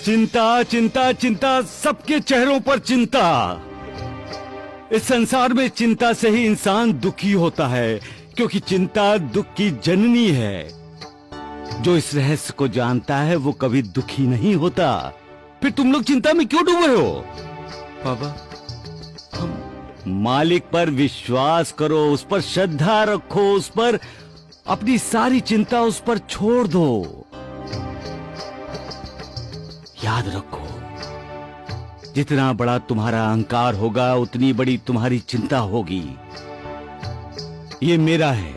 चिंता चिंता चिंता, सबके चेहरों पर चिंता। इस संसार में चिंता से ही इंसान दुखी होता है, क्योंकि चिंता दुख की जननी है। जो इस रहस्य को जानता है वो कभी दुखी नहीं होता। फिर तुम लोग चिंता में क्यों डूबे हो? बाबा, मालिक पर विश्वास करो, उस पर श्रद्धा रखो, उस पर अपनी सारी चिंता उस पर छोड़ दो। याद रखो, जितना बड़ा तुम्हारा अहंकार होगा उतनी बड़ी तुम्हारी चिंता होगी। ये मेरा है,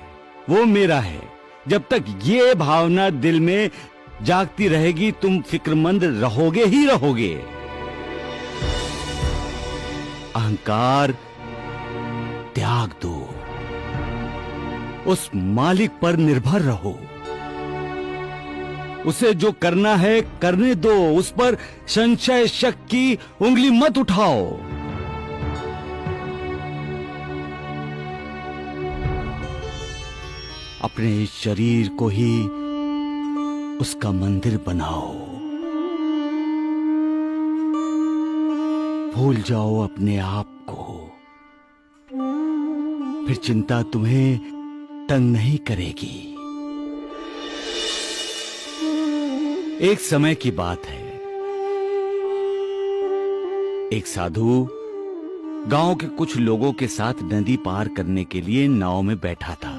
वो मेरा है, जब तक ये भावना दिल में जागती रहेगी तुम फिक्रमंद रहोगे ही रहोगे। अहंकार त्याग दो, उस मालिक पर निर्भर रहो। उसे जो करना है करने दो, उस पर संशय शक की उंगली मत उठाओ। अपने शरीर को ही उसका मंदिर बनाओ। भूल जाओ अपने आप को, फिर चिंता तुम्हें तंग नहीं करेगी। एक समय की बात है, एक साधु गांव के कुछ लोगों के साथ नदी पार करने के लिए नाव में बैठा था।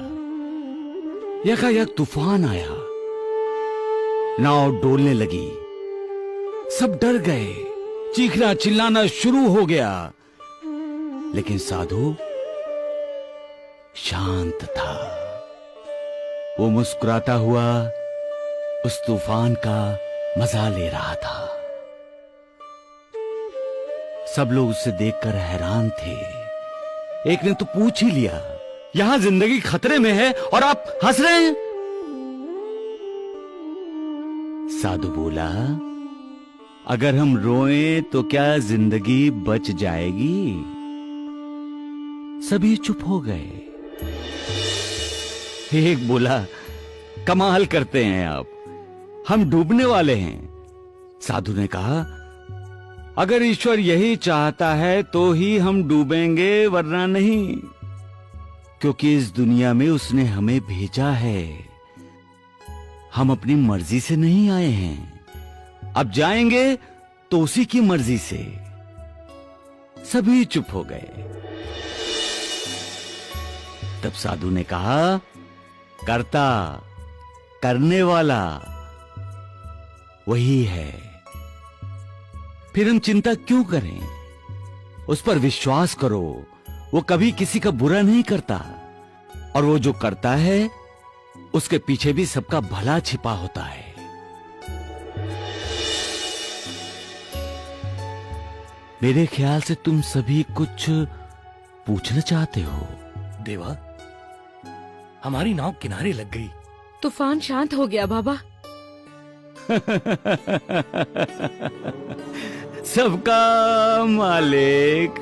यकायक तूफान आया, नाव डोलने लगी। सब डर गए, चीखना चिल्लाना शुरू हो गया, लेकिन साधु शांत था। वो मुस्कुराता हुआ उस तूफान का मजा ले रहा था। सब लोग उसे देखकर हैरान थे। एक ने तो पूछ ही लिया, यहां जिंदगी खतरे में है और आप हंस रहे हैं? साधु बोला, अगर हम रोएं तो क्या जिंदगी बच जाएगी? सभी चुप हो गए। एक बोला, कमाल करते हैं आप, हम डूबने वाले हैं। साधु ने कहा, अगर ईश्वर यही चाहता है तो ही हम डूबेंगे, वरना नहीं, क्योंकि इस दुनिया में उसने हमें भेजा है। हम अपनी मर्जी से नहीं आए हैं, अब जाएंगे तो उसी की मर्जी से। सभी चुप हो गए। तब साधु ने कहा, कर्ता करने वाला वही है, फिर हम चिंता क्यों करें? उस पर विश्वास करो, वो कभी किसी का बुरा नहीं करता, और वो जो करता है उसके पीछे भी सबका भला छिपा होता है। मेरे ख्याल से तुम सभी कुछ पूछना चाहते हो। देवा, हमारी नाव किनारे लग गई। तूफान शांत हो गया बाबा। सबका मालिक